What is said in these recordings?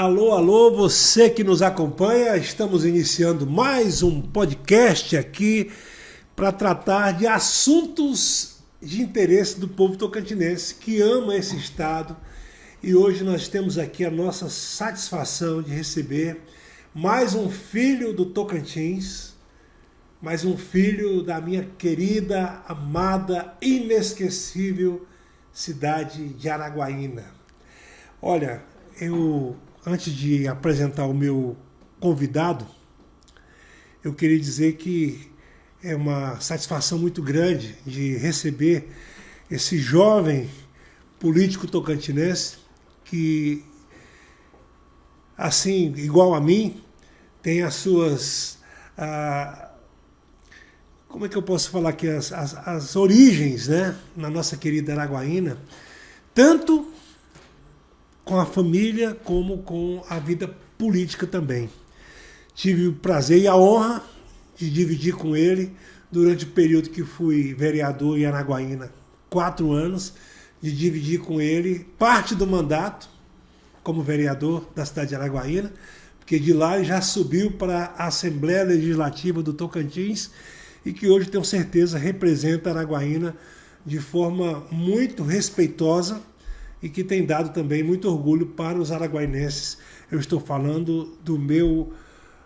Alô, alô, você que nos acompanha, estamos iniciando mais um podcast aqui para tratar de assuntos de interesse do povo tocantinense que ama esse estado. E hoje nós temos aqui a nossa satisfação de receber mais um filho do Tocantins, mais um filho da minha querida, amada, inesquecível cidade de Araguaína. Olha, antes de apresentar o meu convidado, eu queria dizer que é uma satisfação muito grande de receber esse jovem político tocantinense que, assim, igual a mim, tem as suas... como é que eu posso falar aqui? As origens, né, na nossa querida Araguaína, tanto com a família como com a vida política também. Tive o prazer e a honra de dividir com ele durante o período que fui vereador em Araguaína, 4 anos, de dividir com ele parte do mandato como vereador da cidade de Araguaína, porque de lá ele já subiu para a Assembleia Legislativa do Tocantins e que hoje, tenho certeza, representa Araguaína de forma muito respeitosa e que tem dado também muito orgulho para os araguainenses. Eu estou falando do meu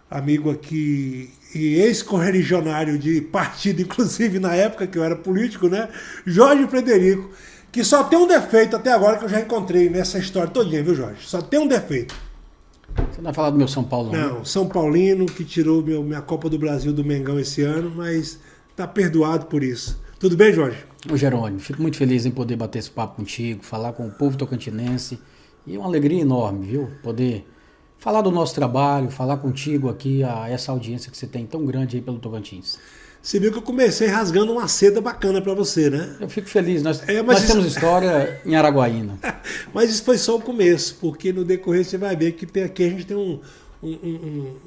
amigo aqui e ex-correligionário de partido, inclusive na época que eu era político, né? Jorge Frederico, que só tem um defeito até agora que eu já encontrei nessa história todinha, viu, Jorge? Só tem um defeito. Você não vai falar do meu São Paulo, não? Não, São Paulino, que tirou minha Copa do Brasil do Mengão esse ano, mas está perdoado por isso. Tudo bem, Jorge? Ô Jerônimo, fico muito feliz em poder bater esse papo contigo, falar com o povo tocantinense. E é uma alegria enorme, viu? Poder falar do nosso trabalho, falar contigo aqui, a essa audiência que você tem tão grande aí pelo Tocantins. Você viu que eu comecei rasgando uma seda bacana para você, né? Eu fico feliz, nós temos história em Araguaína. Mas isso foi só o começo, porque no decorrer você vai ver que aqui a gente tem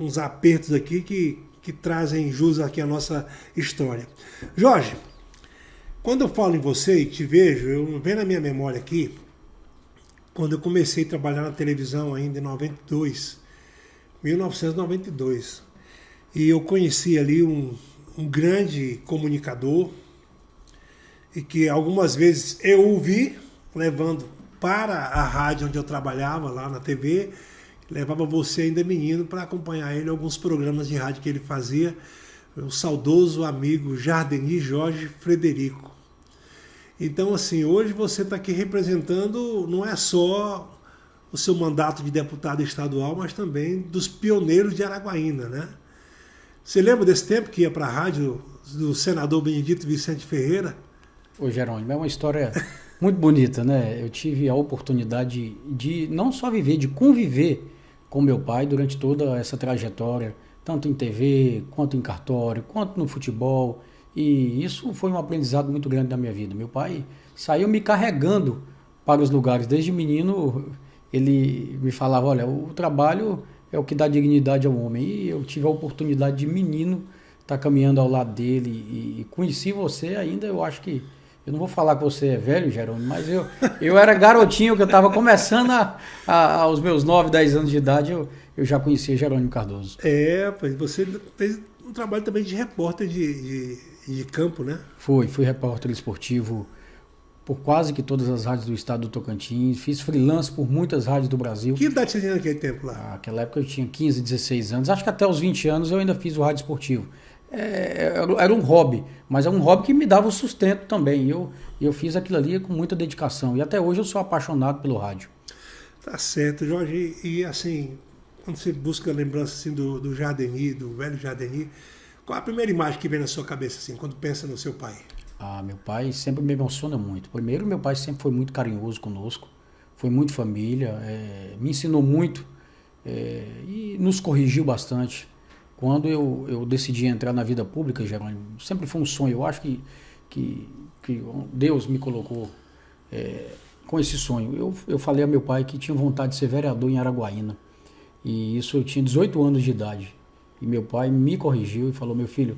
uns apertos aqui que trazem jus aqui a nossa história. Jorge, quando eu falo em você e te vejo, eu venho na minha memória aqui, quando eu comecei a trabalhar na televisão ainda em 1992, e eu conheci ali um grande comunicador, e que algumas vezes eu ouvi, levando para a rádio onde eu trabalhava, lá na TV, levava você ainda menino para acompanhar ele em alguns programas de rádio que ele fazia, o saudoso amigo Jardeni Jorge Frederico. Então, assim, hoje você está aqui representando não é só o seu mandato de deputado estadual, mas também dos pioneiros de Araguaína, né? Você lembra desse tempo que ia para a rádio do senador Benedito Vicente Ferreira? Ô Jerônimo, é uma história muito bonita, né? Eu tive a oportunidade de não só viver, de conviver com meu pai durante toda essa trajetória, tanto em TV, quanto em cartório, quanto no futebol. E isso foi um aprendizado muito grande da minha vida. Meu pai saiu me carregando para os lugares. Desde menino, ele me falava, olha, o trabalho é o que dá dignidade ao homem. E eu tive a oportunidade de menino estar caminhando ao lado dele. E conheci você ainda, eu acho que... Eu não vou falar que você é velho, Jerônimo, mas eu era garotinho, que eu estava começando aos meus 9, 10 anos de idade, eu já conhecia Jerônimo Cardoso. Pois você fez um trabalho também de repórter de campo, né? Fui repórter esportivo por quase que todas as rádios do estado do Tocantins, fiz freelance por muitas rádios do Brasil. Que idade você tinha naquele tempo lá? Naquela época eu tinha 15, 16 anos, acho que até os 20 anos eu ainda fiz o rádio esportivo. Era um hobby, mas é um hobby que me dava o sustento também, eu fiz aquilo ali com muita dedicação, e até hoje eu sou apaixonado pelo rádio. Tá certo, Jorge, e assim, quando você busca a lembrança assim, do Jardeni, do velho Jardeni, qual a primeira imagem que vem na sua cabeça, assim, quando pensa no seu pai? Meu pai sempre me emociona muito. Primeiro, meu pai sempre foi muito carinhoso conosco, foi muito família, me ensinou muito e nos corrigiu bastante. Quando eu decidi entrar na vida pública, Jerônimo, sempre foi um sonho. Eu acho que Deus me colocou com esse sonho. Eu falei a meu pai que tinha vontade de ser vereador em Araguaína. E isso eu tinha 18 anos de idade. E meu pai me corrigiu e falou, meu filho,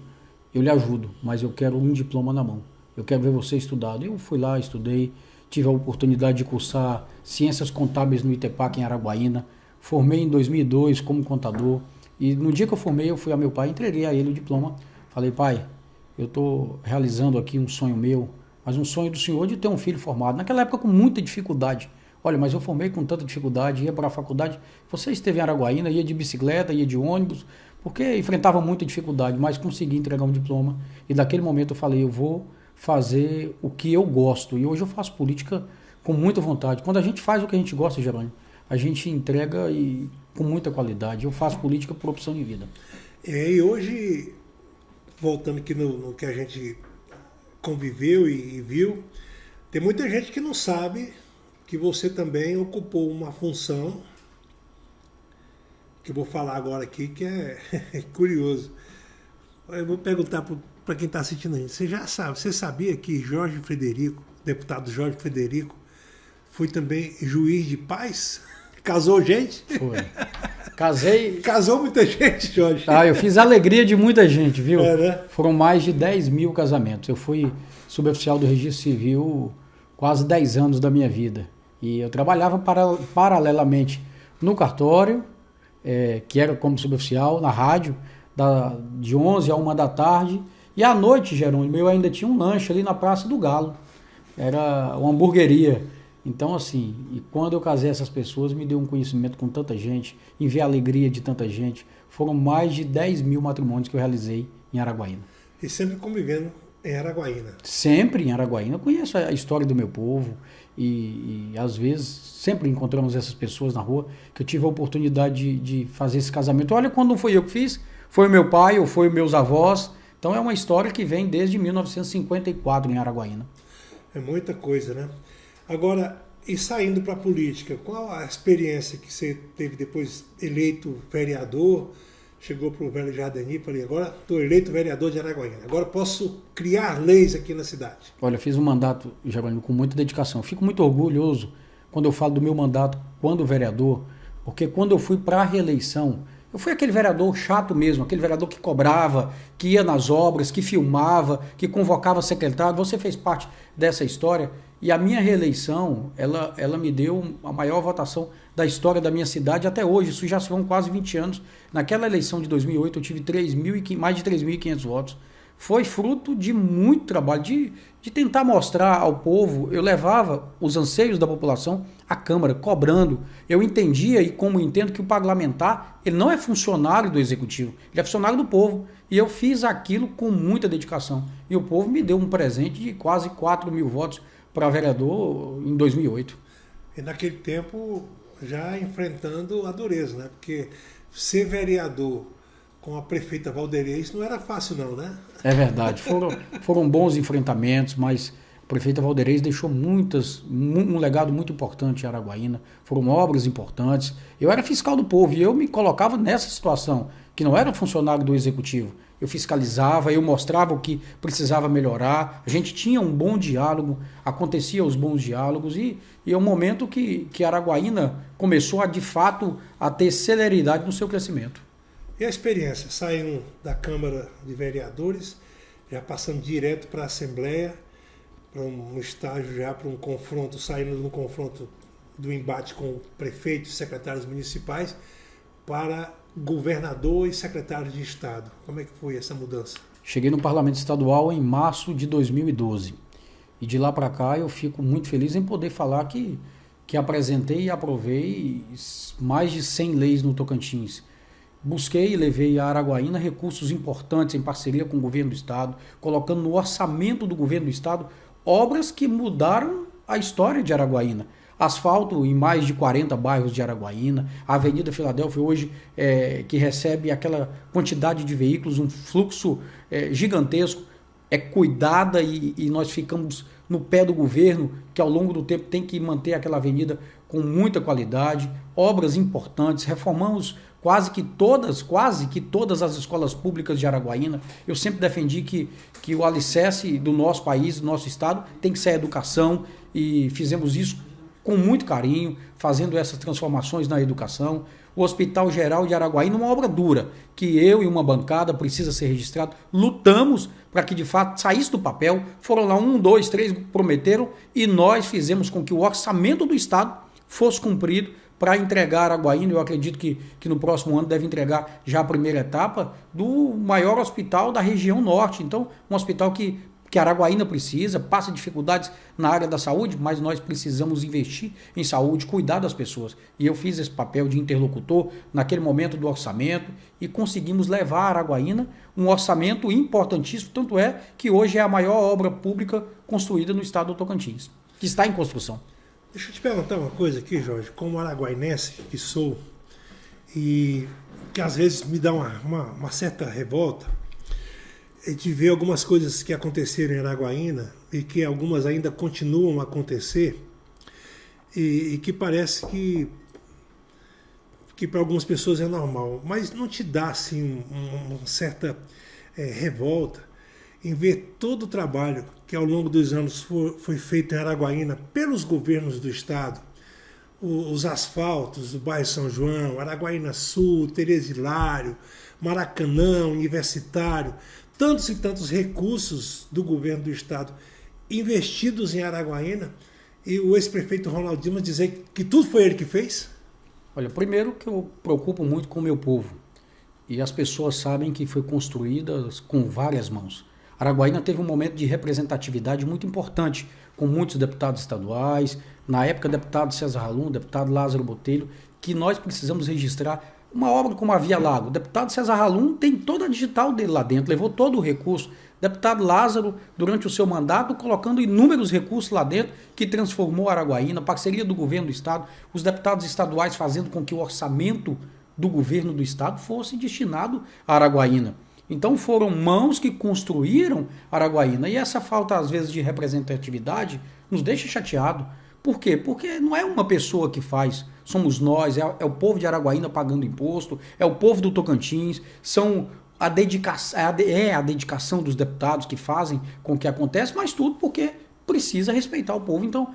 eu lhe ajudo, mas eu quero um diploma na mão. Eu quero ver você estudado. Eu fui lá, estudei, tive a oportunidade de cursar Ciências Contábeis no ITEPAC em Araguaína. formei em 2002 como contador. E no dia que eu formei, eu fui a meu pai, entreguei a ele o diploma. Falei, pai, eu estou realizando aqui um sonho meu, mas um sonho do senhor de ter um filho formado. Naquela época com muita dificuldade. Olha, mas eu formei com tanta dificuldade, ia para a faculdade. Você esteve em Araguaína, ia de bicicleta, ia de ônibus, porque enfrentava muita dificuldade, mas consegui entregar um diploma. E daquele momento eu falei, eu vou fazer o que eu gosto. E hoje eu faço política com muita vontade. Quando a gente faz o que a gente gosta, Jerônimo, a gente entrega e com muita qualidade. Eu faço política por opção de vida. E hoje, voltando aqui no que a gente conviveu e viu, tem muita gente que não sabe que você também ocupou uma função, que eu vou falar agora aqui, que é curioso. Eu vou perguntar para quem está assistindo aí. Você já sabe, você sabia que Jorge Frederico, deputado Jorge Frederico, foi também juiz de paz? Casou gente? Foi. Casei. Casou muita gente, Jorge. Eu fiz a alegria de muita gente, viu? Né? Foram mais de 10 mil casamentos. Eu fui suboficial do Registro Civil quase 10 anos da minha vida. E eu trabalhava paralelamente no cartório, que era como suboficial, na rádio, de 11 a 1 da tarde. E à noite, Jerônimo, eu ainda tinha um lanche ali na Praça do Galo. Era uma hamburgueria. Então, assim, e quando eu casei essas pessoas, me deu um conhecimento com tanta gente, em ver a alegria de tanta gente. Foram mais de 10 mil matrimônios que eu realizei em Araguaína. E sempre convivendo em Araguaína. Sempre em Araguaína. Eu conheço a história do meu povo e às vezes, sempre encontramos essas pessoas na rua, que eu tive a oportunidade de fazer esse casamento. Olha, quando não foi eu que fiz, foi o meu pai ou foi meus avós. Então, é uma história que vem desde 1954 em Araguaína. É muita coisa, né? Agora, e saindo para a política, qual a experiência que você teve depois eleito vereador, chegou para o Velho Jardini e falei, agora estou eleito vereador de Araguaína, agora posso criar leis aqui na cidade? Olha, fiz um mandato, Jerônimo, com muita dedicação. Fico muito orgulhoso quando eu falo do meu mandato quando vereador, porque quando eu fui para a reeleição, eu fui aquele vereador chato mesmo, aquele vereador que cobrava, que ia nas obras, que filmava, que convocava secretário. Você fez parte dessa história. E a minha reeleição, ela me deu a maior votação da história da minha cidade até hoje. Isso já são quase 20 anos. Naquela eleição de 2008, eu tive mais de 3.500 votos. Foi fruto de muito trabalho, de tentar mostrar ao povo. Eu levava os anseios da população à Câmara, cobrando. Eu entendia, e como entendo, que o parlamentar ele não é funcionário do Executivo, ele é funcionário do povo. E eu fiz aquilo com muita dedicação. E o povo me deu um presente de quase 4 mil votos para vereador em 2008. E naquele tempo já enfrentando a dureza, né? Porque ser vereador com a prefeita Valderez não era fácil não, né? É verdade, foram bons enfrentamentos, mas a prefeita Valderez deixou um legado muito importante em Araguaína, foram obras importantes. Eu era fiscal do povo e eu me colocava nessa situação, que não era funcionário do Executivo. Eu fiscalizava, eu mostrava o que precisava melhorar, a gente tinha um bom diálogo, acontecia os bons diálogos e é um momento que Araguaína começou de fato a ter celeridade no seu crescimento. E a experiência, saindo da Câmara de Vereadores, já passando direto para a Assembleia, para um estágio já para um confronto, saindo de um confronto do embate com prefeitos e secretários municipais, para governador e secretário de Estado. Como é que foi essa mudança? Cheguei no Parlamento Estadual em março de 2012. E de lá para cá eu fico muito feliz em poder falar que apresentei e aprovei mais de 100 leis no Tocantins. Busquei e levei a Araguaína recursos importantes em parceria com o governo do Estado, colocando no orçamento do governo do Estado obras que mudaram a história de Araguaína. Asfalto em mais de 40 bairros de Araguaína, a Avenida Filadélfia hoje que recebe aquela quantidade de veículos, um fluxo gigantesco, é cuidada e nós ficamos no pé do governo, que ao longo do tempo tem que manter aquela avenida com muita qualidade, obras importantes, reformamos quase que todas as escolas públicas de Araguaína. Eu sempre defendi que o alicerce do nosso país, do nosso estado, tem que ser a educação e fizemos isso com muito carinho, fazendo essas transformações na educação. O Hospital Geral de Araguaína, uma obra dura, que eu e uma bancada precisa ser registrado, lutamos para que de fato saísse do papel, foram lá 1, 2, 3, prometeram, e nós fizemos com que o orçamento do Estado fosse cumprido para entregar a Araguaína. Eu acredito que no próximo ano deve entregar já a primeira etapa do maior hospital da região norte. Então, um hospital que Araguaína precisa, passa dificuldades na área da saúde, mas nós precisamos investir em saúde, cuidar das pessoas. E eu fiz esse papel de interlocutor naquele momento do orçamento e conseguimos levar a Araguaína um orçamento importantíssimo, tanto é que hoje é a maior obra pública construída no estado do Tocantins, que está em construção. Deixa eu te perguntar uma coisa aqui, Jorge, como araguainense que sou, e que às vezes me dá uma certa revolta, de ver algumas coisas que aconteceram em Araguaína e que algumas ainda continuam a acontecer e que parece que para algumas pessoas é normal, mas não te dá assim uma certa revolta em ver todo o trabalho que ao longo dos anos foi feito em Araguaína pelos governos do estado, os asfaltos do bairro São João, Araguaína Sul, Tereza Hilário, Maracanã, Universitário, tantos e tantos recursos do governo do estado investidos em Araguaína, e o ex-prefeito Ronaldo Dimas dizer que tudo foi ele que fez? Olha, primeiro que eu preocupo muito com o meu povo, e as pessoas sabem que foi construída com várias mãos. Araguaína teve um momento de representatividade muito importante, com muitos deputados estaduais, na época deputado César Halum, deputado Lázaro Botelho, que nós precisamos registrar. Uma obra como a Via Lago, o deputado César Halum tem toda a digital dele lá dentro, levou todo o recurso. Deputado Lázaro, durante o seu mandato, colocando inúmeros recursos lá dentro, que transformou Araguaína, parceria do governo do estado, os deputados estaduais fazendo com que o orçamento do governo do estado fosse destinado a Araguaína. Então foram mãos que construíram Araguaína, e essa falta às vezes de representatividade nos deixa chateado. Por quê? Porque não é uma pessoa que faz, somos nós, é o povo de Araguaína pagando imposto, é o povo do Tocantins, são a dedicação dos deputados que fazem com que aconteça, mas tudo porque precisa respeitar o povo. Então,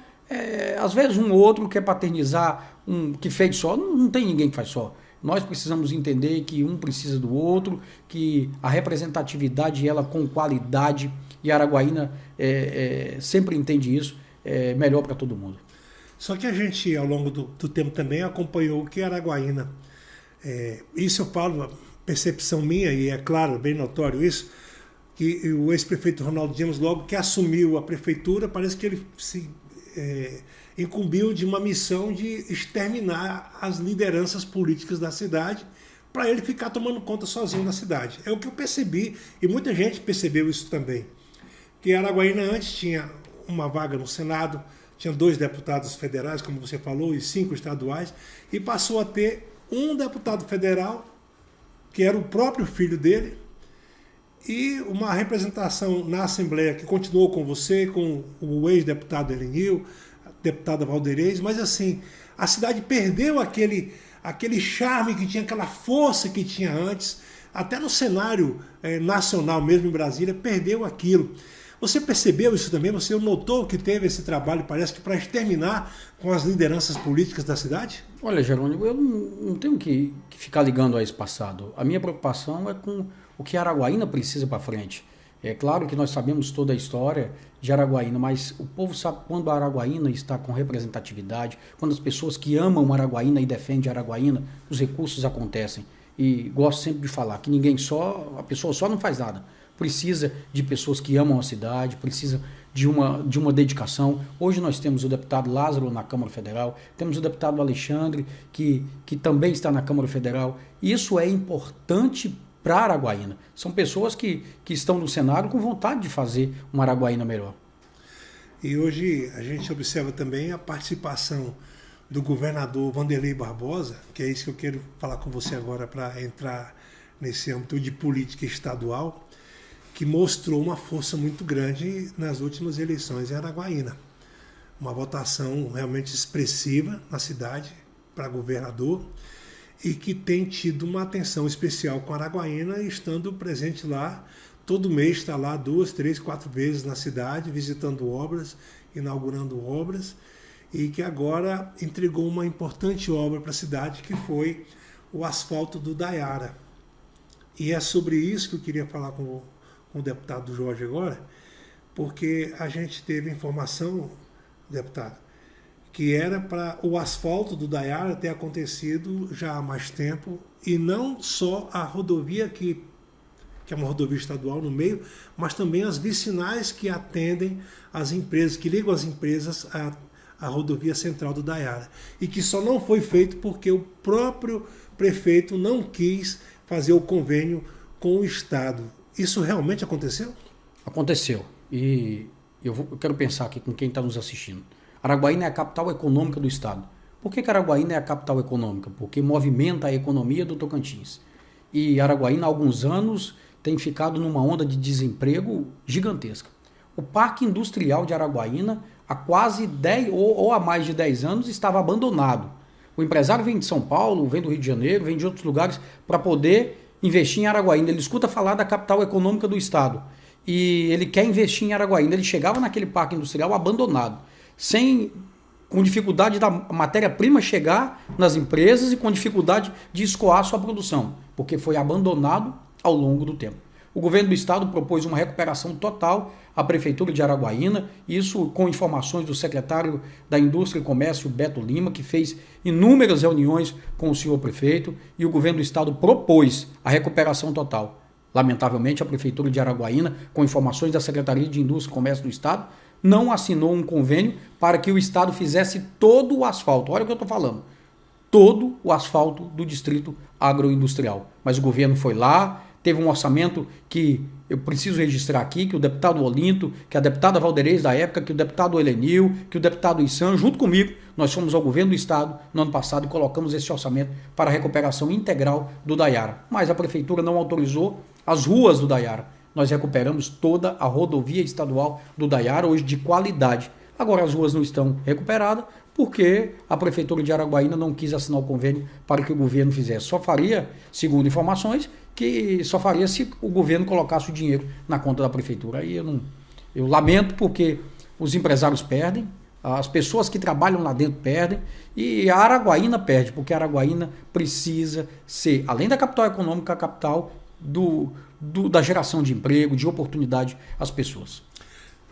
às vezes um ou outro quer paternizar um que fez só, não tem ninguém que faz só. Nós precisamos entender que um precisa do outro, que a representatividade ela com qualidade, e a Araguaína sempre entende isso, é melhor para todo mundo. Só que a gente, ao longo do tempo também, acompanhou que Araguaína, isso eu falo, percepção minha, e é claro, bem notório isso, que o ex-prefeito Ronaldo Dimas, logo que assumiu a prefeitura, parece que ele se incumbiu de uma missão de exterminar as lideranças políticas da cidade, para ele ficar tomando conta sozinho da cidade. É o que eu percebi, e muita gente percebeu isso também, que Araguaína antes tinha uma vaga no Senado, tinha 2 deputados federais, como você falou, e 5 estaduais, e passou a ter um deputado federal, que era o próprio filho dele, e uma representação na Assembleia que continuou com você, com o ex-deputado Elenil, a deputada Valderez, mas assim, a cidade perdeu aquele charme que tinha, aquela força que tinha antes, até no cenário nacional mesmo em Brasília, perdeu aquilo. Você percebeu isso também? Você notou que teve esse trabalho, parece que para exterminar com as lideranças políticas da cidade? Olha, Jerônimo, eu não tenho que ficar ligando a esse passado. A minha preocupação é com o que a Araguaína precisa para frente. É claro que nós sabemos toda a história de Araguaína, mas o povo sabe quando a Araguaína está com representatividade, quando as pessoas que amam Araguaína e defendem Araguaína, os recursos acontecem. E gosto sempre de falar que a pessoa só não faz nada. Precisa de pessoas que amam a cidade, precisa de uma dedicação. Hoje nós temos o deputado Lázaro na Câmara Federal, temos o deputado Alexandre, que também está na Câmara Federal. Isso é importante para Araguaína. São pessoas que estão no cenário com vontade de fazer uma Araguaína melhor. E hoje a gente observa também a participação do governador Wanderlei Barbosa, que é isso que eu quero falar com você agora para entrar nesse âmbito de política estadual, que mostrou uma força muito grande nas últimas eleições em Araguaína. Uma votação realmente expressiva na cidade para governador e que tem tido uma atenção especial com Araguaína, estando presente lá, todo mês está lá 2, 3, 4 vezes na cidade, visitando obras, inaugurando obras, e que agora entregou uma importante obra para a cidade, que foi o asfalto do Daiara. E é sobre isso que eu queria falar com o deputado Jorge agora, porque a gente teve informação, deputado, que era para o asfalto do Daiara ter acontecido já há mais tempo, e não só a rodovia que é uma rodovia estadual no meio, mas também as vicinais que atendem as empresas, que ligam as empresas à rodovia central do Daiara. E que só não foi feito porque o próprio prefeito não quis fazer o convênio com o Estado. Isso realmente aconteceu? Aconteceu. E eu quero pensar aqui com quem está nos assistindo. Araguaína é a capital econômica do Estado. Por que Araguaína é a capital econômica? Porque movimenta a economia do Tocantins. E Araguaína, há alguns anos, tem ficado numa onda de desemprego gigantesca. O Parque Industrial de Araguaína, há quase 10 ou há mais de 10 anos, estava abandonado. O empresário vem de São Paulo, vem do Rio de Janeiro, vem de outros lugares para poder investir em Araguaína. Ele escuta falar da capital econômica do Estado e ele quer investir em Araguaína. Ele chegava naquele parque industrial abandonado, com dificuldade da matéria-prima chegar nas empresas e com dificuldade de escoar sua produção, porque foi abandonado ao longo do tempo. O governo do estado propôs uma recuperação total à prefeitura de Araguaína, isso com informações do secretário da Indústria e Comércio, Beto Lima, que fez inúmeras reuniões com o senhor prefeito, e o governo do estado propôs a recuperação total. Lamentavelmente, a prefeitura de Araguaína, com informações da Secretaria de Indústria e Comércio do estado, não assinou um convênio para que o estado fizesse todo o asfalto. Olha o que eu estou falando. Todo o asfalto do distrito agroindustrial. Mas o governo foi lá, teve um orçamento que eu preciso registrar aqui, que o deputado Olinto, que a deputada Valderez da época, que o deputado Helenil, que o deputado Issan, junto comigo, nós fomos ao governo do estado no ano passado e colocamos esse orçamento para a recuperação integral do Daiara. Mas a prefeitura não autorizou as ruas do Daiara. Nós recuperamos toda a rodovia estadual do Daiara, hoje de qualidade. Agora as ruas não estão recuperadas porque a prefeitura de Araguaína não quis assinar o convênio para que o governo fizesse. Só faria, segundo informações, que só faria se o governo colocasse o dinheiro na conta da prefeitura. Aí eu lamento porque os empresários perdem, as pessoas que trabalham lá dentro perdem e a Araguaína perde, porque a Araguaína precisa ser, além da capital econômica, a capital da geração de emprego, de oportunidade às pessoas.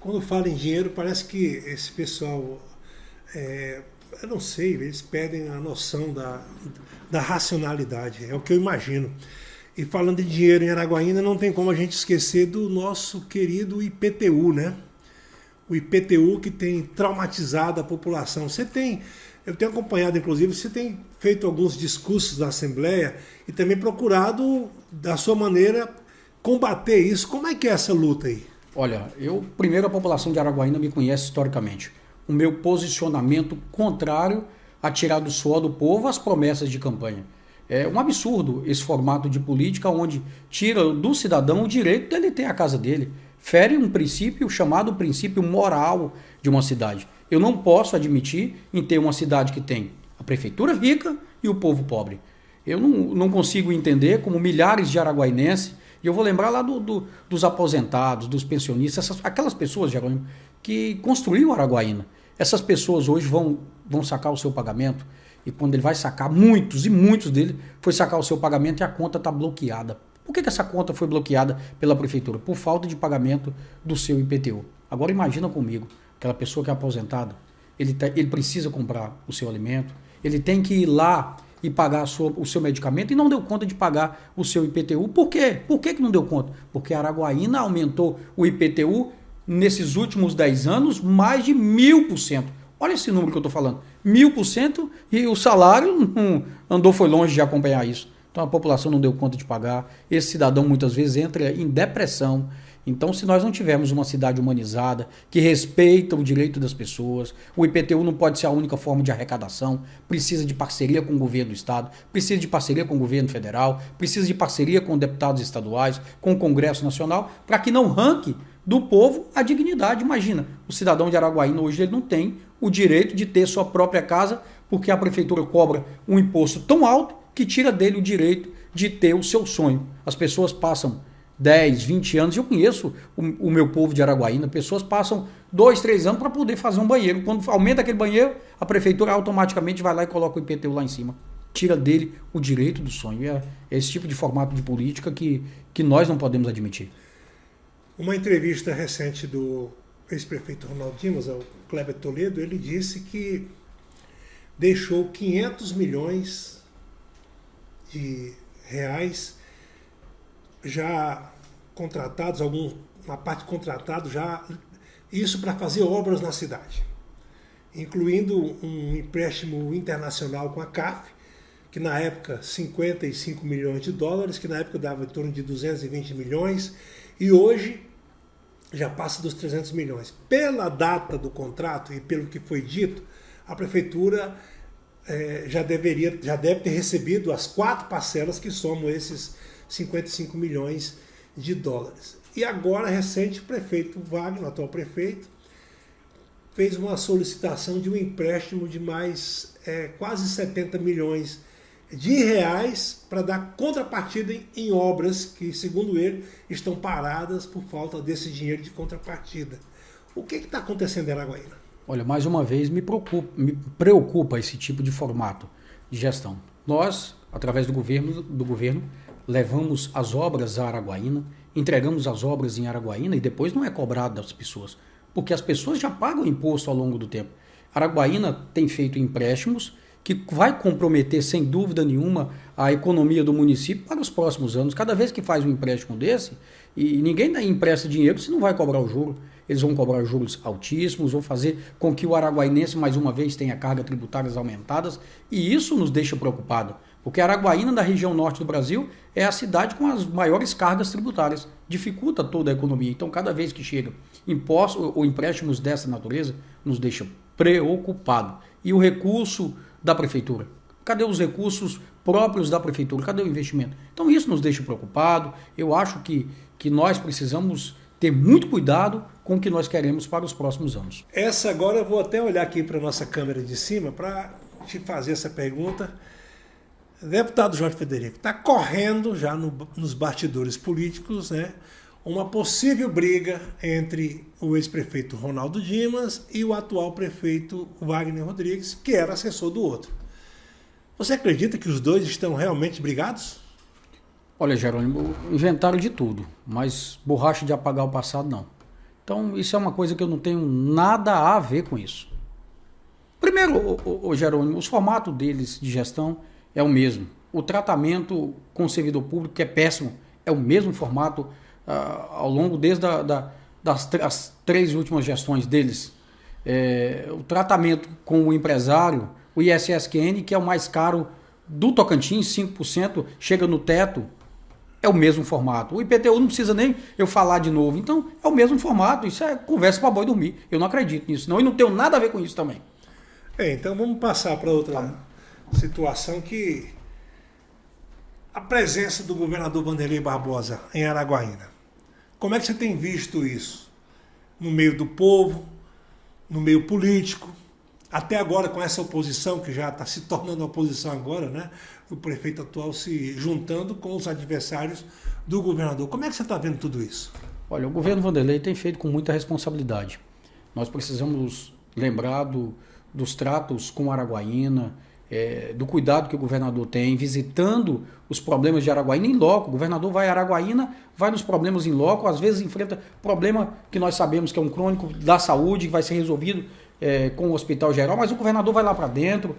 Quando fala em dinheiro, parece que esse pessoal, eu não sei, eles perdem a noção da racionalidade, é o que eu imagino. E falando de dinheiro em Araguaína, não tem como a gente esquecer do nosso querido IPTU, né? O IPTU que tem traumatizado a população. Eu tenho acompanhado, inclusive, você tem feito alguns discursos na Assembleia e também procurado, da sua maneira, combater isso. Como é que é essa luta aí? Olha, primeiro a população de Araguaína me conhece historicamente. O meu posicionamento contrário a tirar do suor do povo as promessas de campanha. É um absurdo esse formato de política onde tira do cidadão o direito dele ter a casa dele. Fere um princípio chamado princípio moral de uma cidade. Eu não posso admitir em ter uma cidade que tem a prefeitura rica e o povo pobre. Eu não consigo entender como milhares de araguainenses, e eu vou lembrar lá dos aposentados, dos pensionistas, aquelas pessoas, Jerônimo, que construíram Araguaína. Essas pessoas hoje vão sacar o seu pagamento, e quando ele vai sacar, muitos deles foi sacar o seu pagamento e a conta está bloqueada. Por que essa conta foi bloqueada pela prefeitura? Por falta de pagamento do seu IPTU. Agora imagina comigo, aquela pessoa que é aposentada, ele precisa comprar o seu alimento, ele tem que ir lá e pagar o seu medicamento e não deu conta de pagar o seu IPTU. Por quê? Por que não deu conta? Porque a Araguaína aumentou o IPTU nesses últimos 10 anos mais de 1000%. Olha esse número que eu estou falando. 1000% e o salário foi longe de acompanhar isso. Então a população não deu conta de pagar. Esse cidadão muitas vezes entra em depressão. Então, se nós não tivermos uma cidade humanizada, que respeita o direito das pessoas, o IPTU não pode ser a única forma de arrecadação, precisa de parceria com o governo do estado, precisa de parceria com o governo federal, precisa de parceria com deputados estaduais, com o Congresso Nacional, para que não arranque do povo a dignidade. Imagina, o cidadão de Araguaína hoje ele não tem o direito de ter sua própria casa, porque a prefeitura cobra um imposto tão alto que tira dele o direito de ter o seu sonho. As pessoas passam 10, 20 anos, eu conheço o meu povo de Araguaína, pessoas passam 2, 3 anos para poder fazer um banheiro. Quando aumenta aquele banheiro, a prefeitura automaticamente vai lá e coloca o IPTU lá em cima. Tira dele o direito do sonho. É esse tipo de formato de política que nós não podemos admitir. Uma entrevista recente do ex-prefeito Ronaldo Dimas, ao Kleber Toledo, ele disse que deixou 500 milhões de reais já contratados, uma parte contratada já, isso para fazer obras na cidade, incluindo um empréstimo internacional com a CAF, que na época 55 milhões de dólares, que na época dava em torno de 220 milhões, e hoje já passa dos 300 milhões. Pela data do contrato e pelo que foi dito, a prefeitura já deve ter recebido as 4 parcelas que somam esses 55 milhões de dólares. E agora, recente, o prefeito Wagner, o atual prefeito, fez uma solicitação de um empréstimo de mais quase 70 milhões de reais para dar contrapartida em obras que, segundo ele, estão paradas por falta desse dinheiro de contrapartida. O que está acontecendo em Araguaína? Olha, mais uma vez me preocupa esse tipo de formato de gestão. Nós, através do governo, levamos as obras a Araguaína, entregamos as obras em Araguaína e depois não é cobrado das pessoas, porque as pessoas já pagam imposto ao longo do tempo. Araguaína tem feito empréstimos que vai comprometer, sem dúvida nenhuma, a economia do município para os próximos anos. Cada vez que faz um empréstimo desse, e ninguém empresta dinheiro se não vai cobrar o juro. Eles vão cobrar juros altíssimos, vão fazer com que o araguainense, mais uma vez, tenha cargas tributárias aumentadas, e isso nos deixa preocupado, porque Araguaína, da região norte do Brasil, é a cidade com as maiores cargas tributárias, dificulta toda a economia. Então, cada vez que chega impostos ou empréstimos dessa natureza, nos deixa preocupado. E o recurso da prefeitura? Cadê os recursos próprios da prefeitura? Cadê o investimento? Então, isso nos deixa preocupado. Eu acho que nós precisamos ter muito cuidado com o que nós queremos para os próximos anos. Essa agora eu vou até olhar aqui para a nossa câmera de cima para te fazer essa pergunta. Deputado Jorge Frederico, está correndo já nos bastidores políticos, né, uma possível briga entre o ex-prefeito Ronaldo Dimas e o atual prefeito Wagner Rodrigues, que era assessor do outro. Você acredita que os dois estão realmente brigados? Olha, Jerônimo, inventaram de tudo, mas borracha de apagar o passado não. Então, isso é uma coisa que eu não tenho nada a ver com isso. Primeiro, Jerônimo, os formatos deles de gestão é o mesmo. O tratamento com o servidor público, que é péssimo, é o mesmo formato ao longo desde as 3 últimas gestões deles. O tratamento com o empresário, o ISSQN, que é o mais caro do Tocantins, 5%, chega no teto, é o mesmo formato. O IPTU não precisa nem eu falar de novo. Então, é o mesmo formato. Isso é conversa para boi dormir. Eu não acredito nisso, não. E não tenho nada a ver com isso também. Então, vamos passar para outra situação, que a presença do governador Wanderlei Barbosa em Araguaína. Como é que você tem visto isso? No meio do povo, no meio político, até agora com essa oposição, que já está se tornando oposição agora, né? O prefeito atual se juntando com os adversários do governador. Como é que você está vendo tudo isso? Olha, o governo Wanderlei tem feito com muita responsabilidade. Nós precisamos lembrar dos tratos com Araguaína, do cuidado que o governador tem, visitando os problemas de Araguaína em loco. O governador vai a Araguaína, vai nos problemas em loco, às vezes enfrenta problema que nós sabemos que é um crônico da saúde, que vai ser resolvido com o Hospital Geral, mas o governador vai lá para dentro.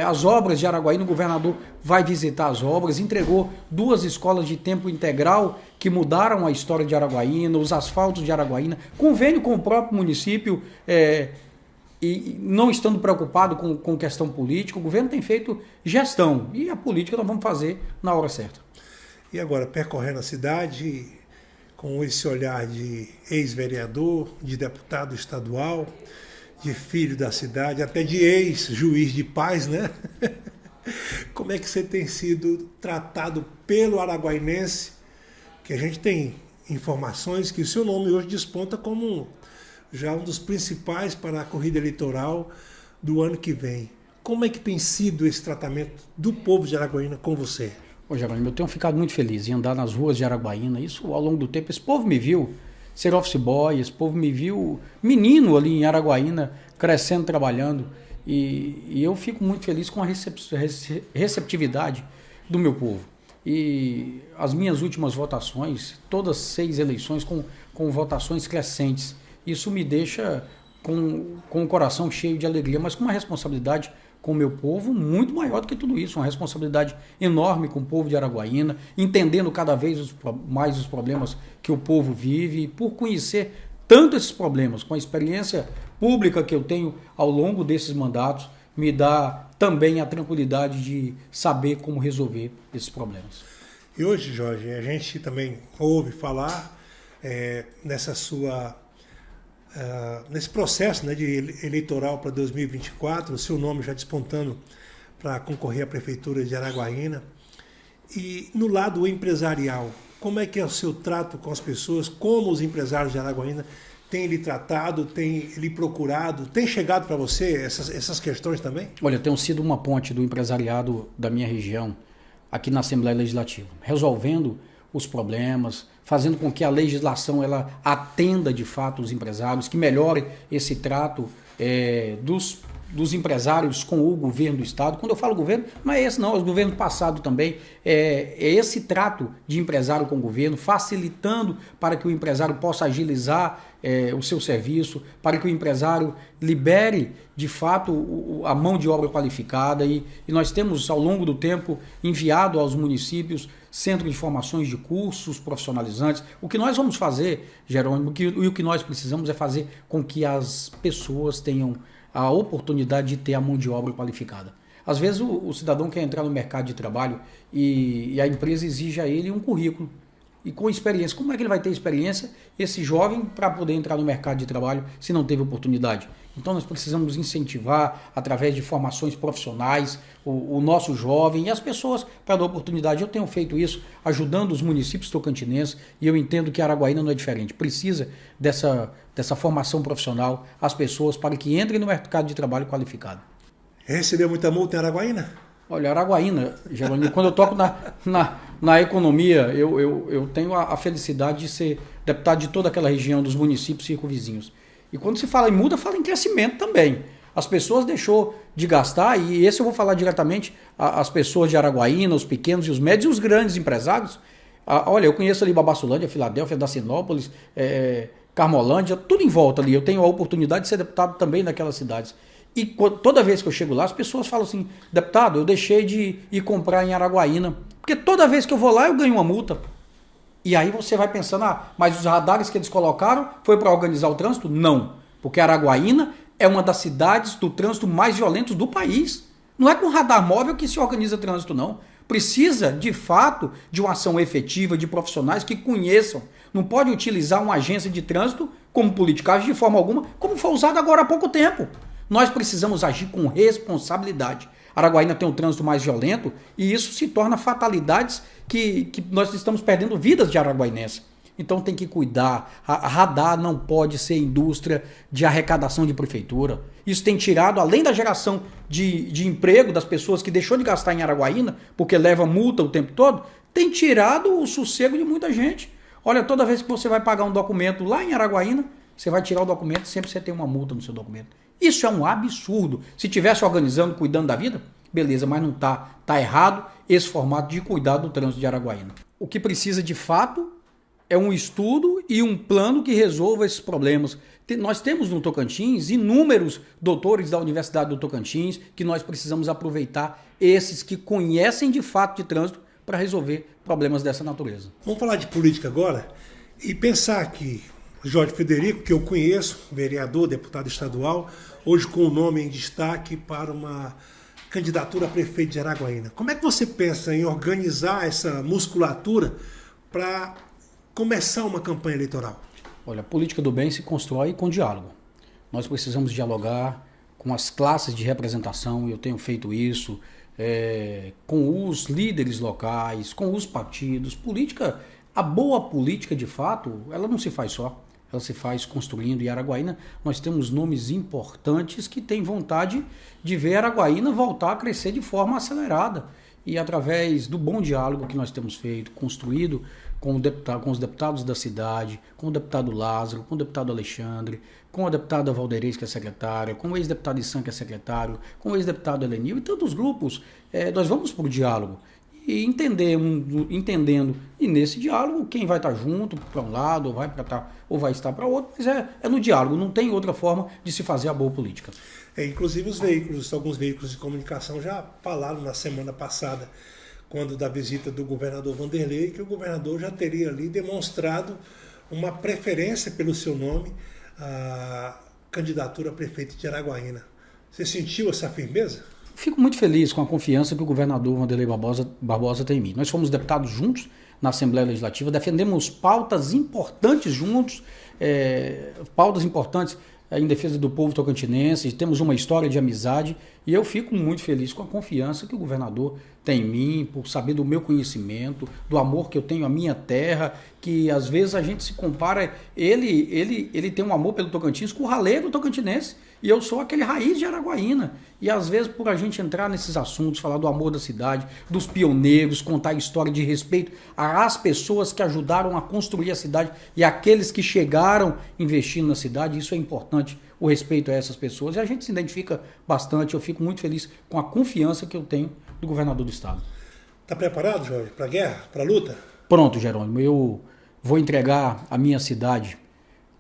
As obras de Araguaína, o governador vai visitar as obras, entregou 2 escolas de tempo integral que mudaram a história de Araguaína, os asfaltos de Araguaína, convênio com o próprio município, e não estando preocupado com questão política. O governo tem feito gestão, e a política nós vamos fazer na hora certa. E agora, percorrendo a cidade com esse olhar de ex-vereador, de deputado estadual, de filho da cidade, até de ex-juiz de paz, né? Como é que você tem sido tratado pelo araguainense, que a gente tem informações que o seu nome hoje desponta como já um dos principais para a corrida eleitoral do ano que vem. Como é que tem sido esse tratamento do povo de Araguaína com você? Ô, Jerônimo, eu tenho ficado muito feliz em andar nas ruas de Araguaína. Isso, ao longo do tempo, esse povo me viu ser office boy, esse povo me viu menino ali em Araguaína, crescendo, trabalhando. E eu fico muito feliz com a receptividade do meu povo. E as minhas últimas votações, todas 6 eleições com votações crescentes. Isso me deixa com o coração cheio de alegria, mas com uma responsabilidade com o meu povo muito maior do que tudo isso, uma responsabilidade enorme com o povo de Araguaína, entendendo cada vez mais os problemas que o povo vive, por conhecer tanto esses problemas, com a experiência pública que eu tenho ao longo desses mandatos, me dá também a tranquilidade de saber como resolver esses problemas. E hoje, Jorge, a gente também ouve falar nesse processo, né, de eleitoral para 2024, o seu nome já despontando para concorrer à Prefeitura de Araguaína. E no lado empresarial, como é que é o seu trato com as pessoas? Como os empresários de Araguaína têm lhe tratado, têm lhe procurado? Tem chegado para você essas questões também? Olha, eu tenho sido uma ponte do empresariado da minha região aqui na Assembleia Legislativa, resolvendo os problemas, fazendo com que a legislação ela atenda de fato os empresários, que melhore esse trato dos empresários com o governo do Estado. Quando eu falo governo, não é esse não, é o governo passado também. É esse trato de empresário com o governo, facilitando para que o empresário possa agilizar o seu serviço, para que o empresário libere de fato a mão de obra qualificada. E nós temos, ao longo do tempo, enviado aos municípios centros de formações de cursos profissionalizantes. O que nós vamos fazer, Jerônimo, e o que nós precisamos é fazer com que as pessoas tenham a oportunidade de ter a mão de obra qualificada. Às vezes o cidadão quer entrar no mercado de trabalho e a empresa exige a ele um currículo. E com experiência, como é que ele vai ter experiência, esse jovem, para poder entrar no mercado de trabalho se não teve oportunidade? Então nós precisamos incentivar, através de formações profissionais, o nosso jovem e as pessoas para dar oportunidade. Eu tenho feito isso ajudando os municípios tocantinenses e eu entendo que Araguaína não é diferente. Precisa dessa formação profissional, as pessoas, para que entrem no mercado de trabalho qualificado. Recebeu muita multa em Araguaína? Olha, Araguaína, Jerônimo, quando eu toco na economia, eu tenho a felicidade de ser deputado de toda aquela região, dos municípios circunvizinhos. E quando se fala em multa, fala em crescimento também. As pessoas deixou de gastar, e esse eu vou falar diretamente às pessoas de Araguaína, os pequenos e os médios e os grandes empresários. Olha, eu conheço ali Babassulândia, Filadélfia, Dacinópolis, Carmolândia, tudo em volta ali. Eu tenho a oportunidade de ser deputado também naquelas cidades. E toda vez que eu chego lá, as pessoas falam assim: deputado, eu deixei de ir comprar em Araguaína, porque toda vez que eu vou lá eu ganho uma multa. E aí você vai pensando, mas os radares que eles colocaram foi para organizar o trânsito? Não, porque Araguaína é uma das cidades do trânsito mais violentos do país. Não é com radar móvel que se organiza trânsito, não. Precisa, de fato, de uma ação efetiva, de profissionais que conheçam. Não pode utilizar uma agência de trânsito como politicagem de forma alguma, como foi usado agora há pouco tempo. Nós precisamos agir com responsabilidade. Araguaína tem um trânsito mais violento e isso se torna fatalidades que nós estamos perdendo vidas de araguainenses. Então tem que cuidar. A radar não pode ser indústria de arrecadação de prefeitura. Isso tem tirado, além da geração de emprego das pessoas que deixou de gastar em Araguaína, porque leva multa o tempo todo, tem tirado o sossego de muita gente. Olha, toda vez que você vai pagar um documento lá em Araguaína, você vai tirar o documento, sempre você tem uma multa no seu documento. Isso é um absurdo. Se estivesse organizando, cuidando da vida, beleza, mas não está. Está errado esse formato de cuidar do trânsito de Araguaína. O que precisa de fato é um estudo e um plano que resolva esses problemas. Nós temos no Tocantins inúmeros doutores da Universidade do Tocantins que nós precisamos aproveitar, esses que conhecem de fato de trânsito, para resolver problemas dessa natureza. Vamos falar de política agora e pensar que Jorge Frederico, que eu conheço, vereador, deputado estadual, hoje com o nome em destaque para uma candidatura a prefeito de Araguaína. Como é que você pensa em organizar essa musculatura para começar uma campanha eleitoral? Olha, a política do bem se constrói com diálogo. Nós precisamos dialogar com as classes de representação, eu tenho feito isso, com os líderes locais, com os partidos. Política, a boa política de fato, ela não se faz só. Ela se faz construindo. E Araguaína, nós temos nomes importantes que têm vontade de ver Araguaína voltar a crescer de forma acelerada. E através do bom diálogo que nós temos feito, construído com os deputados da cidade, com o deputado Lázaro, com o deputado Alexandre, com a deputada Valderez, que é secretária, com o ex-deputado Issan, que é secretário, com o ex-deputado Elenil e tantos grupos, nós vamos para o diálogo. e entendendo. E nesse diálogo, quem vai estar junto para um lado, ou vai estar para outro, mas é no diálogo, não tem outra forma de se fazer a boa política. Inclusive alguns veículos de comunicação já falaram na semana passada, quando da visita do governador Vanderlei, que o governador já teria ali demonstrado uma preferência pelo seu nome, a candidatura a prefeito de Araguaína. Você sentiu essa firmeza? Fico muito feliz com a confiança que o governador Vanderlei Barbosa tem em mim. Nós fomos deputados juntos na Assembleia Legislativa, defendemos pautas importantes juntos, pautas importantes em defesa do povo tocantinense, temos uma história de amizade e eu fico muito feliz com a confiança que o governador tem em mim, por saber do meu conhecimento, do amor que eu tenho à minha terra, que às vezes a gente se compara, ele tem um amor pelo Tocantins, curraleiro tocantinense, e eu sou aquele raiz de Araguaína. E às vezes por a gente entrar nesses assuntos, falar do amor da cidade, dos pioneiros, contar a história de respeito às pessoas que ajudaram a construir a cidade e aqueles que chegaram investindo na cidade, isso é importante, o respeito a essas pessoas. E a gente se identifica bastante, eu fico muito feliz com a confiança que eu tenho do governador do estado. Está preparado, Jorge, para a guerra, para a luta? Pronto, Jerônimo, eu vou entregar a minha cidade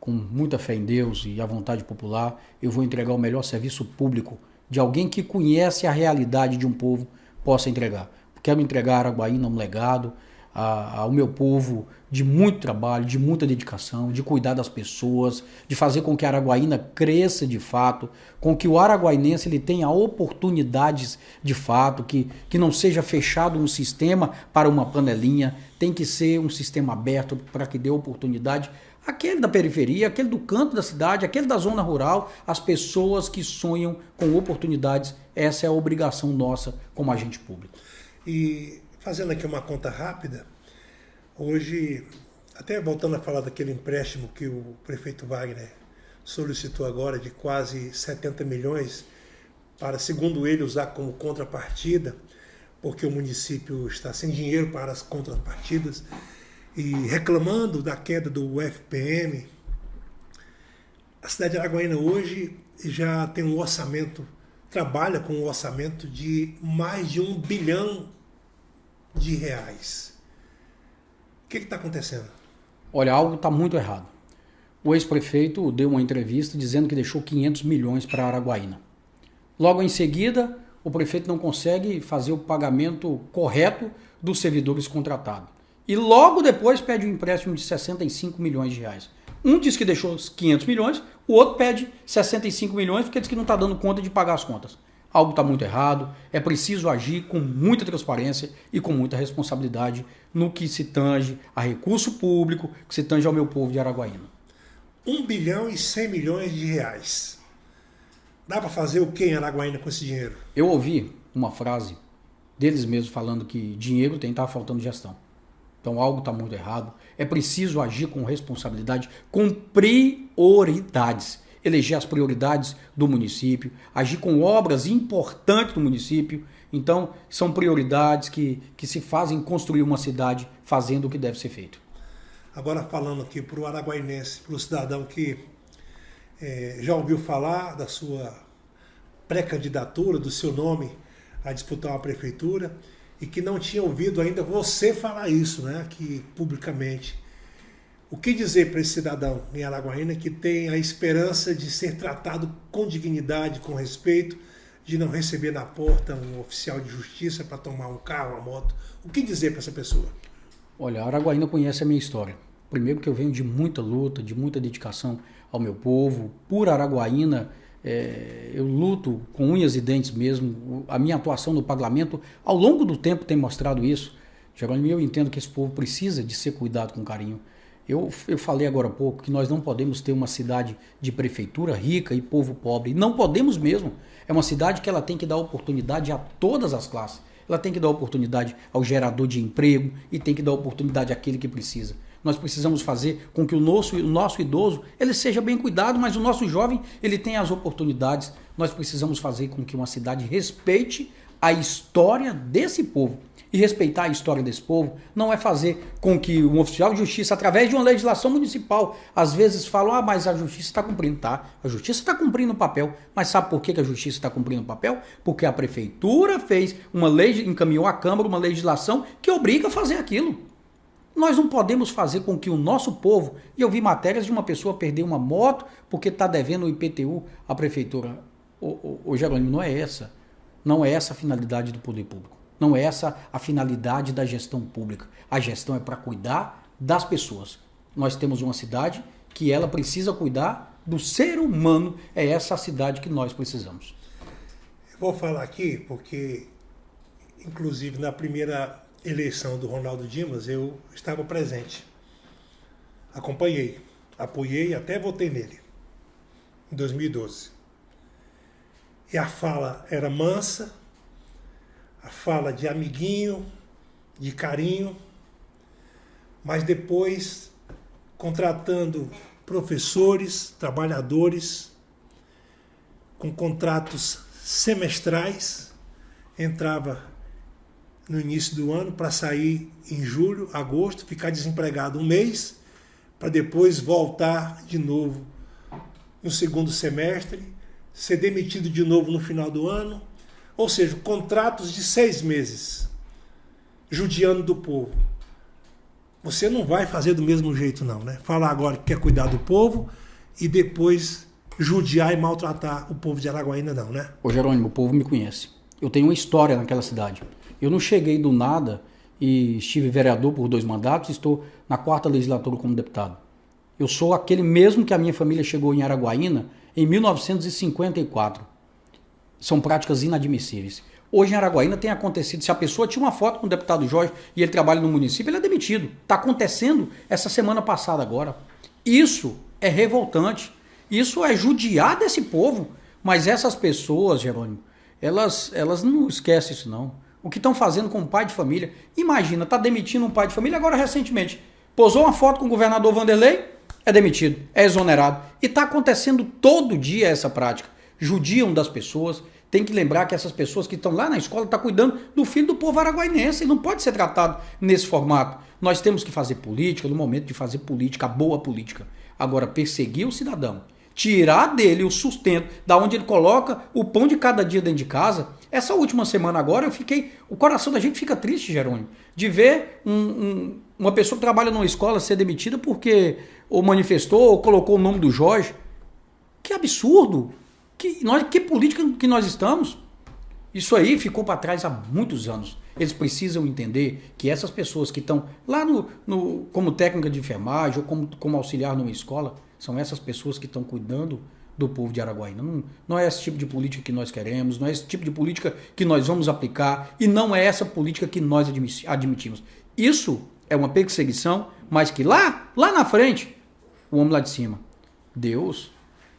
com muita fé em Deus e a vontade popular. Eu vou entregar o melhor serviço público de alguém que conhece a realidade de um povo possa entregar. Quero entregar a Araguaína um legado, ao meu povo, de muito trabalho, de muita dedicação, de cuidar das pessoas, de fazer com que a Araguaína cresça de fato, com que o araguainense ele tenha oportunidades de fato, que não seja fechado um sistema para uma panelinha, tem que ser um sistema aberto para que dê oportunidade aquele da periferia, aquele do canto da cidade, aquele da zona rural, as pessoas que sonham com oportunidades. Essa é a obrigação nossa como agente público. E fazendo aqui uma conta rápida, hoje, até voltando a falar daquele empréstimo que o prefeito Wagner solicitou agora de quase 70 milhões para, segundo ele, usar como contrapartida, porque o município está sem dinheiro para as contrapartidas, e reclamando da queda do FPM, a cidade de Araguaína hoje já tem um orçamento, trabalha com um orçamento de mais de R$1 bilhão. O que está acontecendo? Olha, algo está muito errado. O ex-prefeito deu uma entrevista dizendo que deixou 500 milhões para Araguaína. Logo em seguida, o prefeito não consegue fazer o pagamento correto dos servidores contratados. E logo depois pede um empréstimo de 65 milhões de reais. Um diz que deixou os 500 milhões, o outro pede 65 milhões porque diz que não está dando conta de pagar as contas. Algo está muito errado, é preciso agir com muita transparência e com muita responsabilidade no que se tange a recurso público, que se tange ao meu povo de Araguaína. 1 bilhão e 100 milhões de reais. Dá para fazer o que em Araguaína com esse dinheiro? Eu ouvi uma frase deles mesmos falando que dinheiro tem que estar faltando gestão. Então algo está muito errado. É preciso agir com responsabilidade, com prioridades. Eleger as prioridades do município, agir com obras importantes do município. Então, são prioridades que se fazem construir uma cidade fazendo o que deve ser feito. Agora falando aqui para o araguainense, para o cidadão que já ouviu falar da sua pré-candidatura, do seu nome a disputar uma prefeitura, e que não tinha ouvido ainda você falar isso, né, aqui publicamente. O que dizer para esse cidadão em Araguaína que tem a esperança de ser tratado com dignidade, com respeito, de não receber na porta um oficial de justiça para tomar um carro, uma moto? O que dizer para essa pessoa? Olha, a Araguaína conhece a minha história. Primeiro que eu venho de muita luta, de muita dedicação ao meu povo. Por Araguaína, eu luto com unhas e dentes mesmo. A minha atuação no parlamento, ao longo do tempo, tem mostrado isso. Jerônimo, eu entendo que esse povo precisa de ser cuidado com carinho. Eu falei agora há pouco que nós não podemos ter uma cidade de prefeitura rica e povo pobre. Não podemos mesmo. É uma cidade que ela tem que dar oportunidade a todas as classes. Ela tem que dar oportunidade ao gerador de emprego e tem que dar oportunidade àquele que precisa. nós precisamos fazer com que o nosso idoso ele seja bem cuidado, mas o nosso jovem ele tem as oportunidades. Nós precisamos fazer com que uma cidade respeite a história desse povo. E respeitar a história desse povo não é fazer com que um oficial de justiça, através de uma legislação municipal, às vezes fala, mas a justiça está cumprindo. Tá, a justiça está cumprindo o papel. Mas sabe por que a justiça está cumprindo o papel? Porque a prefeitura fez uma lei, encaminhou à Câmara uma legislação que obriga a fazer aquilo. Nós não podemos fazer com que o nosso povo, e eu vi matérias de uma pessoa perder uma moto porque está devendo o IPTU à prefeitura. Ô Jerônimo, não é essa. Não é essa a finalidade do poder público. Não é essa a finalidade da gestão pública. A gestão é para cuidar das pessoas. Nós temos uma cidade que ela precisa cuidar do ser humano. É essa a cidade que nós precisamos. Eu vou falar aqui porque, inclusive, na primeira eleição do Ronaldo Dimas, eu estava presente. Acompanhei, apoiei e até votei nele, em 2012. E a fala era mansa, a fala de amiguinho, de carinho, mas depois contratando professores, trabalhadores, com contratos semestrais, entrava no início do ano para sair em julho, agosto, ficar desempregado um mês, para depois voltar de novo no segundo semestre, ser demitido de novo no final do ano. Ou seja, contratos de 6 meses, judiando do povo. Você não vai fazer do mesmo jeito não, né? Falar agora que quer cuidar do povo e depois judiar e maltratar o povo de Araguaína não, né? Ô Jerônimo, o povo me conhece. Eu tenho uma história naquela cidade. Eu não cheguei do nada e estive vereador por 2 mandatos e estou na 4ª legislatura como deputado. Eu sou aquele mesmo que a minha família chegou em Araguaína em 1954. São práticas inadmissíveis. Hoje em Araguaína tem acontecido, se a pessoa tinha uma foto com o deputado Jorge e ele trabalha no município, ele é demitido. Está acontecendo essa semana passada agora. Isso é revoltante. Isso é judiar desse povo. Mas essas pessoas, Jerônimo, elas não esquecem isso não. O que estão fazendo com o pai de família. Imagina, está demitindo um pai de família agora recentemente. Posou uma foto com o governador Vanderlei, é demitido, é exonerado. E está acontecendo todo dia essa prática. Judiam das pessoas. Tem que lembrar que essas pessoas que estão lá na escola estão cuidando do filho do povo araguainense e não pode ser tratado nesse formato. Nós temos que fazer política no momento de fazer política, boa política. Agora, perseguir o cidadão, tirar dele o sustento, da onde ele coloca o pão de cada dia dentro de casa. Essa última semana agora o coração da gente fica triste, Jerônimo, de ver uma pessoa que trabalha numa escola ser demitida porque ou manifestou ou colocou o nome do Jorge. Que absurdo! Que política que nós estamos? Isso aí ficou para trás há muitos anos. Eles precisam entender que essas pessoas que estão lá como técnica de enfermagem ou como auxiliar numa escola, são essas pessoas que estão cuidando do povo de Araguaína. Não é esse tipo de política que nós queremos, não é esse tipo de política que nós vamos aplicar e não é essa política que nós admitimos. Isso é uma perseguição, mas que lá na frente, o homem lá de cima, Deus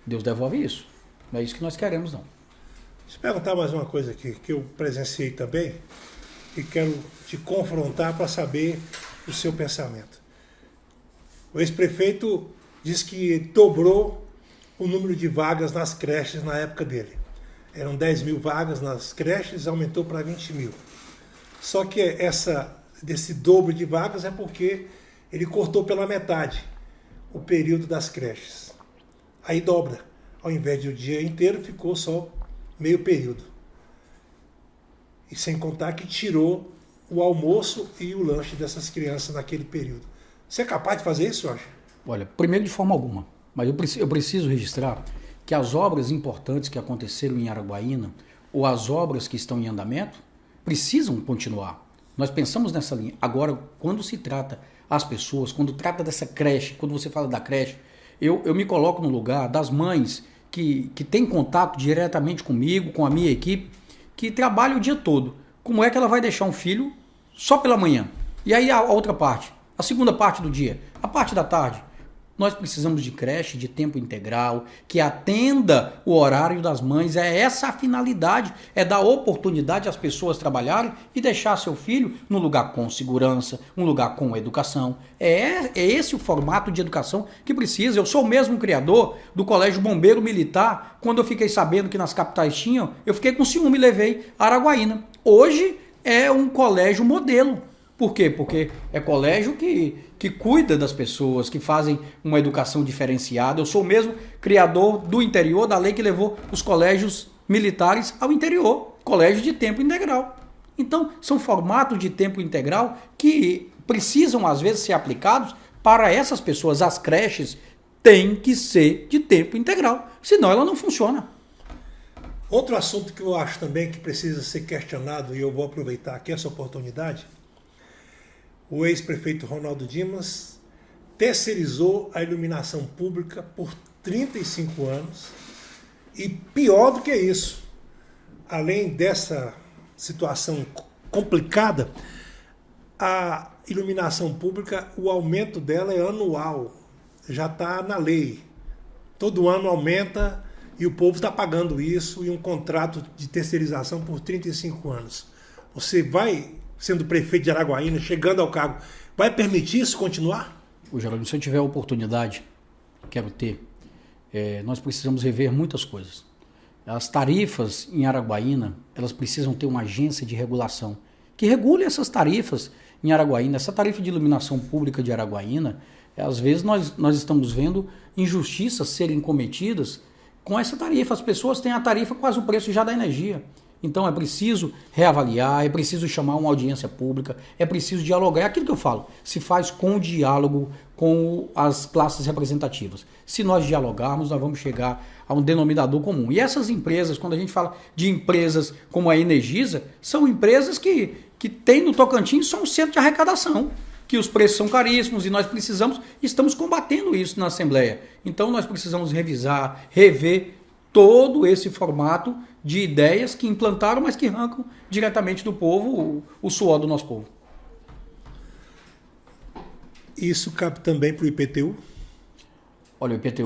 devolve isso. Não é isso que nós queremos, não. Deixa eu perguntar mais uma coisa aqui, que eu presenciei também e quero te confrontar para saber o seu pensamento. O ex-prefeito diz que dobrou o número de vagas nas creches na época dele. Eram 10 mil vagas nas creches, aumentou para 20 mil. Só que desse dobro de vagas é porque ele cortou pela metade o período das creches. Aí dobra. Ao invés de o dia inteiro, ficou só meio período. E sem contar que tirou o almoço e o lanche dessas crianças naquele período. Você é capaz de fazer isso, Jorge? Olha, primeiro de forma alguma. Mas eu preciso registrar que as obras importantes que aconteceram em Araguaína, ou as obras que estão em andamento, precisam continuar. Nós pensamos nessa linha. Agora, quando se trata as pessoas, quando trata dessa creche, quando você fala da creche, eu me coloco no lugar das mães que têm contato diretamente comigo, com a minha equipe, que trabalha o dia todo. Como é que ela vai deixar um filho só pela manhã? E aí a outra parte, a segunda parte do dia, a parte da tarde. Nós precisamos de creche de tempo integral, que atenda o horário das mães. É essa a finalidade, é dar oportunidade às pessoas trabalharem e deixar seu filho num lugar com segurança, um lugar com educação. É esse o formato de educação que precisa. Eu sou o mesmo criador do Colégio Bombeiro Militar. Quando eu fiquei sabendo que nas capitais tinham, eu fiquei com ciúme e levei a Araguaína. Hoje é um colégio modelo. Por quê? Porque é colégio que cuida das pessoas, que fazem uma educação diferenciada. Eu sou o mesmo criador do interior, da lei que levou os colégios militares ao interior. Colégio de tempo integral. Então, são formatos de tempo integral que precisam, às vezes, ser aplicados para essas pessoas. As creches têm que ser de tempo integral, senão ela não funciona. Outro assunto que eu acho também que precisa ser questionado, e eu vou aproveitar aqui essa oportunidade, o ex-prefeito Ronaldo Dimas terceirizou a iluminação pública por 35 anos e pior do que isso, além dessa situação complicada, a iluminação pública, o aumento dela é anual, já está na lei. Todo ano aumenta e o povo está pagando isso e um contrato de terceirização por 35 anos. Você vai, sendo prefeito de Araguaína, chegando ao cargo, vai permitir isso continuar? O Geraldo, se eu tiver a oportunidade, quero ter, nós precisamos rever muitas coisas. As tarifas em Araguaína, elas precisam ter uma agência de regulação que regule essas tarifas em Araguaína. Essa tarifa de iluminação pública de Araguaína, às vezes nós estamos vendo injustiças serem cometidas com essa tarifa. As pessoas têm a tarifa quase o preço já da energia. Então é preciso reavaliar, é preciso chamar uma audiência pública, é preciso dialogar. É aquilo que eu falo, se faz com o diálogo com as classes representativas. Se nós dialogarmos, nós vamos chegar a um denominador comum. E essas empresas, quando a gente fala de empresas como a Energisa, são empresas que têm no Tocantins só um centro de arrecadação, que os preços são caríssimos e nós estamos combatendo isso na Assembleia. Então nós precisamos revisar, rever todo esse formato de ideias que implantaram, mas que arrancam diretamente do povo o suor do nosso povo. Isso cabe também para o IPTU? Olha, o IPTU...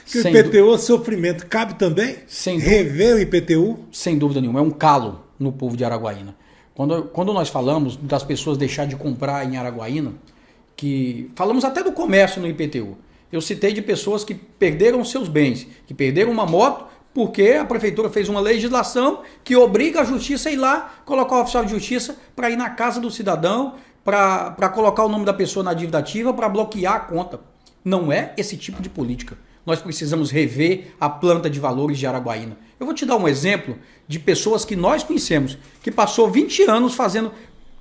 que o IPTU, sofrimento, cabe também? Rever o IPTU? Sem dúvida nenhuma, é um calo no povo de Araguaína. Quando nós falamos das pessoas deixar de comprar em Araguaína, que falamos até do comércio no IPTU, eu citei de pessoas que perderam seus bens, que perderam uma moto, porque a prefeitura fez uma legislação que obriga a justiça a ir lá, colocar o oficial de justiça para ir na casa do cidadão, para colocar o nome da pessoa na dívida ativa, para bloquear a conta. Não é esse tipo de política. Nós precisamos rever a planta de valores de Araguaína. Eu vou te dar um exemplo de pessoas que nós conhecemos, que passou 20 anos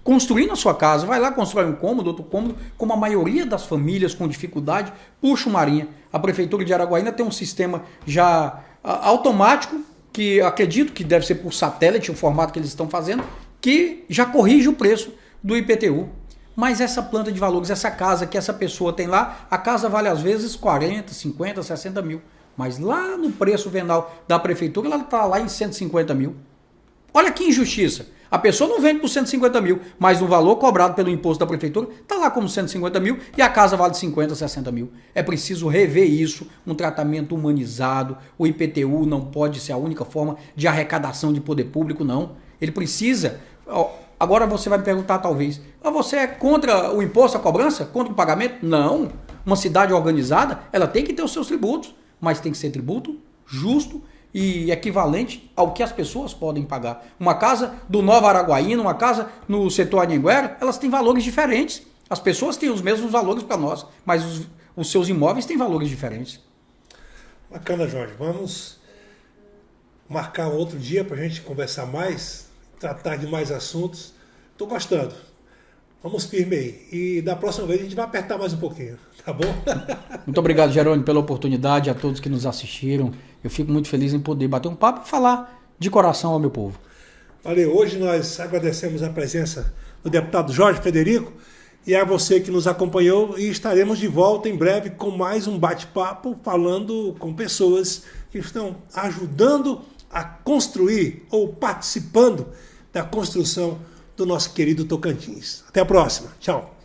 construindo a sua casa, vai lá, constrói um cômodo, outro cômodo, como a maioria das famílias com dificuldade, puxa uma marinha. A prefeitura de Araguaína tem um sistema já automático, que acredito que deve ser por satélite, o formato que eles estão fazendo, que já corrige o preço do IPTU. Mas essa planta de valores, essa casa que essa pessoa tem lá, a casa vale às vezes 40, 50, 60 mil. Mas lá no preço venal da prefeitura, ela está lá em 150 mil. Olha que injustiça. A pessoa não vende por 150 mil, mas o valor cobrado pelo imposto da prefeitura está lá como 150 mil e a casa vale 50, 60 mil. É preciso rever isso, um tratamento humanizado. O IPTU não pode ser a única forma de arrecadação de poder público, não. Ele precisa... Agora você vai me perguntar, talvez, você é contra o imposto, a cobrança? Contra o pagamento? Não. Uma cidade organizada, ela tem que ter os seus tributos, mas tem que ser tributo justo e equivalente ao que as pessoas podem pagar. Uma casa do Nova Araguaína, uma casa no setor Anhanguera, elas têm valores diferentes. As pessoas têm os mesmos valores para nós, mas os seus imóveis têm valores diferentes. Bacana, Jorge. Vamos marcar outro dia para a gente conversar mais, tratar de mais assuntos. Estou gostando. Vamos firme aí. E da próxima vez a gente vai apertar mais um pouquinho, tá bom? Muito obrigado, Jerônimo, pela oportunidade, a todos que nos assistiram. Eu fico muito feliz em poder bater um papo e falar de coração ao meu povo. Valeu. Hoje nós agradecemos a presença do deputado Jorge Frederico e a você que nos acompanhou e estaremos de volta em breve com mais um bate-papo falando com pessoas que estão ajudando a construir ou participando da construção do nosso querido Tocantins. Até a próxima. Tchau.